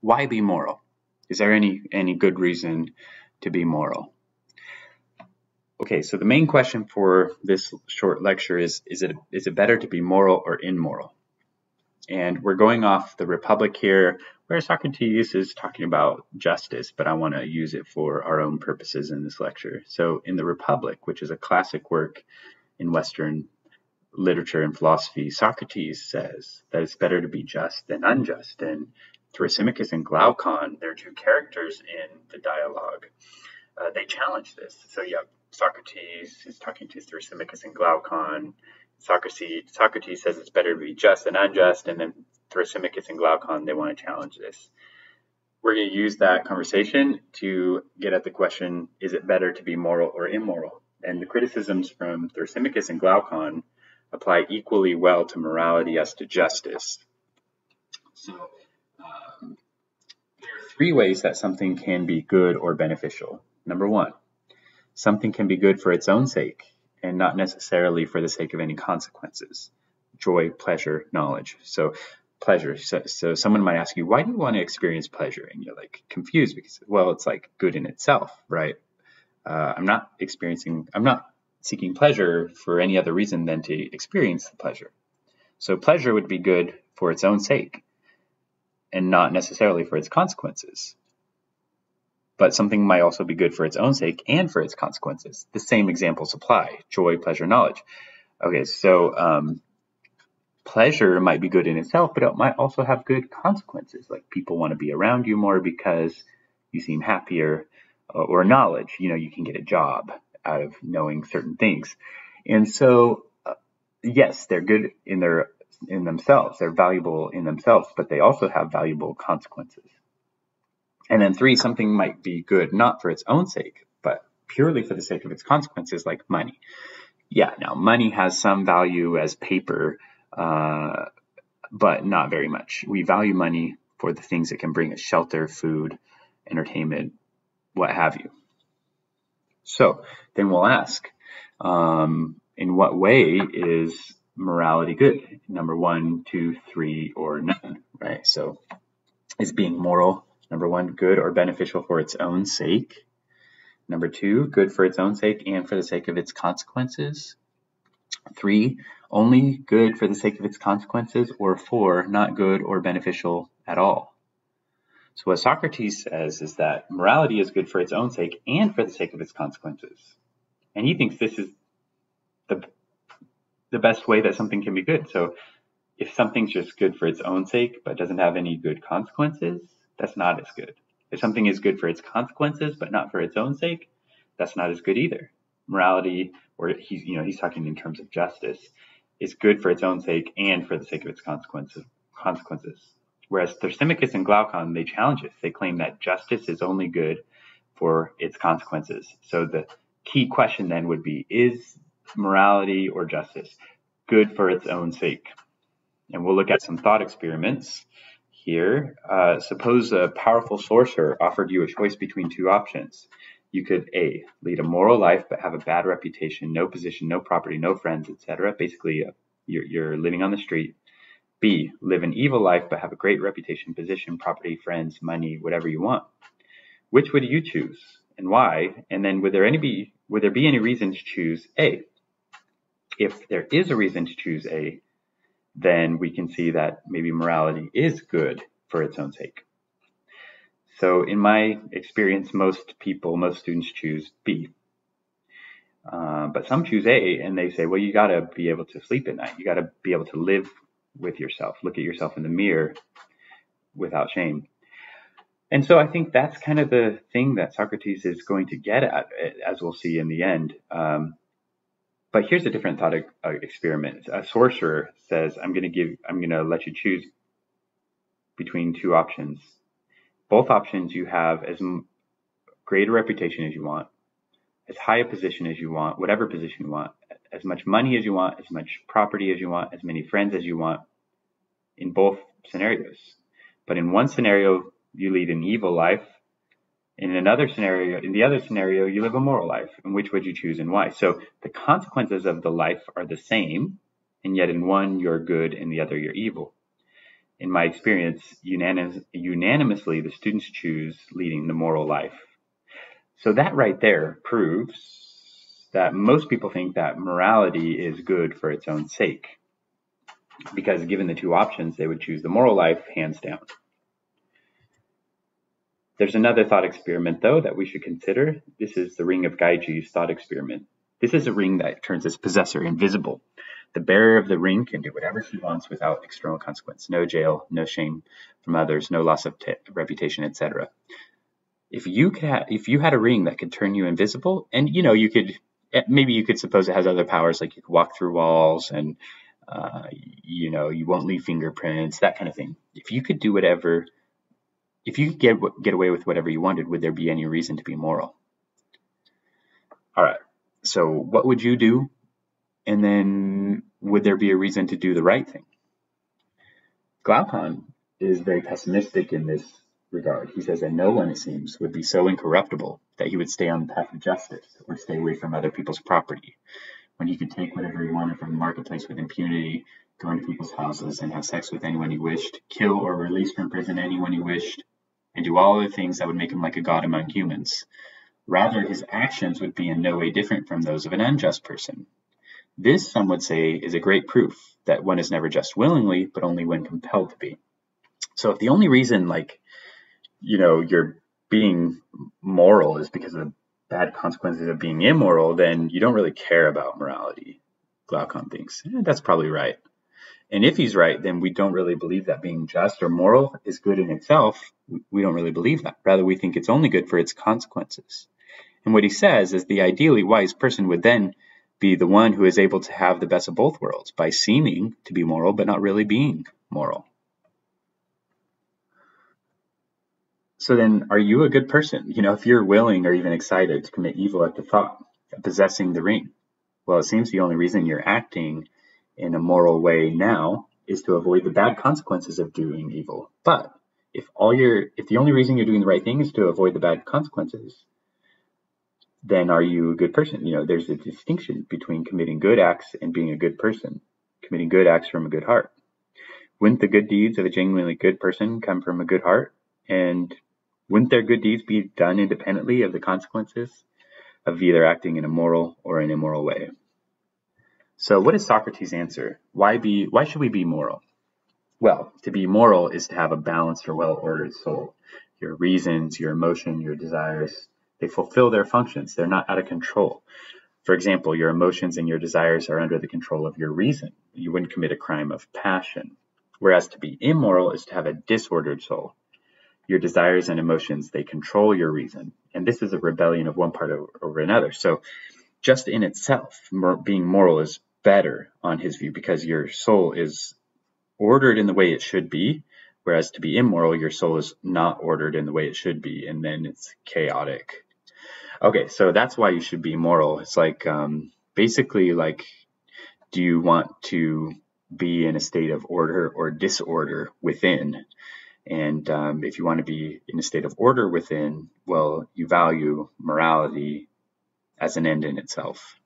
why be moral? Is there any good reason to be moral? Okay, so the main question for this short lecture is it better to be moral or immoral? And we're going off the Republic here, where Socrates is talking about justice, but I want to use it for our own purposes in this lecture. So in the Republic, which is a classic work in Western literature and philosophy, Socrates says that it's better to be just than unjust. And Thrasymachus and Glaucon, they're two characters in the dialogue, they challenge this. So you have Socrates is talking to Thrasymachus and Glaucon. Socrates says it's better to be just than unjust, and then Thrasymachus and Glaucon, they want to challenge this. We're going to use that conversation to get at the question, is it better to be moral or immoral? And the criticisms from Thrasymachus and Glaucon apply equally well to morality as to justice. So there are three ways that something can be good or beneficial. Number one, something can be good for its own sake and not necessarily for the sake of any consequences. Joy, pleasure, knowledge. So pleasure. So someone might ask you, why do you want to experience pleasure? And you're like confused because, well, it's like good in itself, right? I'm not seeking pleasure for any other reason than to experience the pleasure. So pleasure would be good for its own sake and not necessarily for its consequences. But something might also be good for its own sake and for its consequences. The same examples apply: joy, pleasure, knowledge. Okay, so pleasure might be good in itself, but it might also have good consequences. Like people want to be around you more because you seem happier, or knowledge, you can get a job out of knowing certain things. And so, yes, they're good in themselves. They're valuable in themselves, but they also have valuable consequences. And then three, something might be good not for its own sake, but purely for the sake of its consequences, like money. Yeah, now money has some value as paper, but not very much. We value money for the things it can bring us: shelter, food, entertainment, what have you. So then we'll ask, in what way is morality good? Number 1, 2, 3, or none, right? So is being moral, number 1, good or beneficial for its own sake? Number 2, good for its own sake and for the sake of its consequences? 3, only good for the sake of its consequences? Or 4, not good or beneficial at all? So what Socrates says is that morality is good for its own sake and for the sake of its consequences. And he thinks this is the best way that something can be good. So if something's just good for its own sake but doesn't have any good consequences, that's not as good. If something is good for its consequences but not for its own sake, that's not as good either. Morality, or he's talking in terms of justice, is good for its own sake and for the sake of its consequences. Whereas Thrasymachus and Glaucon, they challenge this. They claim that justice is only good for its consequences. So the key question then would be, is morality or justice good for its own sake? And we'll look at some thought experiments here. Suppose a powerful sorcerer offered you a choice between two options. You could A, lead a moral life but have a bad reputation, no position, no property, no friends, etc. Basically, you're living on the street. B, live an evil life but have a great reputation, position, property, friends, money, whatever you want. Which would you choose and why? And then would there be any reason to choose A? If there is a reason to choose A, then we can see that maybe morality is good for its own sake. So in my experience, most students choose B. But some choose A, and they say, well, you got to be able to sleep at night. You got to be able to live with yourself, look at yourself in the mirror without shame. And so I think that's kind of the thing that Socrates is going to get at, as we'll see in the end. But here's a different thought experiment. A sorcerer says, I'm going to let you choose between two options. Both options, you have as great a reputation as you want, as high a position as you want, whatever position you want, as much money as you want, as much property as you want, as many friends as you want, in both scenarios. But in one scenario, you lead an evil life. In the other scenario, you live a moral life. And which would you choose and why? So the consequences of the life are the same, and yet in one you're good, in the other you're evil. In my experience, unanimously, the students choose leading the moral life. So that right there proves that most people think that morality is good for its own sake, because given the two options, they would choose the moral life hands down. There's another thought experiment, though, that we should consider. This is the Ring of Gaiji's thought experiment. This is a ring that turns its possessor invisible. The bearer of the ring can do whatever she wants without external consequence. No jail, no shame from others, no loss of reputation, etc. If you had a ring that could turn you invisible, and you could suppose it has other powers, like you could walk through walls and you won't leave fingerprints, that kind of thing. If you could get away with whatever you wanted, would there be any reason to be moral? All right. So what would you do? And then would there be a reason to do the right thing? Glaucon is very pessimistic in this regard. He says that no one, it seems, would be so incorruptible that he would stay on the path of justice or stay away from other people's property, when he could take whatever he wanted from the marketplace with impunity, go into people's houses and have sex with anyone he wished, kill or release from prison anyone he wished, and do all the things that would make him like a god among humans. Rather, his actions would be in no way different from those of an unjust person. This, some would say, is a great proof that one is never just willingly, but only when compelled to be. So if the only reason, you're being moral is because of the bad consequences of being immoral, then you don't really care about morality, Glaucon thinks. That's probably right. And if he's right, then we don't really believe that being just or moral is good in itself. We don't really believe that. Rather, we think it's only good for its consequences. And what he says is the ideally wise person would then be the one who is able to have the best of both worlds by seeming to be moral, but not really being moral. So then, are you a good person? If you're willing or even excited to commit evil at the thought of possessing the ring, well, it seems the only reason you're acting in a moral way now is to avoid the bad consequences of doing evil. But if the only reason you're doing the right thing is to avoid the bad consequences, then are you a good person? There's a distinction between committing good acts and being a good person, committing good acts from a good heart. Wouldn't the good deeds of a genuinely good person come from a good heart? And wouldn't their good deeds be done independently of the consequences of either acting in a moral or an immoral way? So what is Socrates' answer? Why should we be moral? Well, to be moral is to have a balanced or well-ordered soul. Your reasons, your emotion, your desires, they fulfill their functions. They're not out of control. For example, your emotions and your desires are under the control of your reason. You wouldn't commit a crime of passion. Whereas to be immoral is to have a disordered soul. Your desires and emotions, they control your reason. And this is a rebellion of one part over another. So just in itself, being moral is better on his view because your soul is ordered in the way it should be, whereas to be immoral, your soul is not ordered in the way it should be, and then it's chaotic. Okay, so that's why you should be moral. It's basically do you want to be in a state of order or disorder within? And if you want to be in a state of order within, well, you value morality as an end in itself.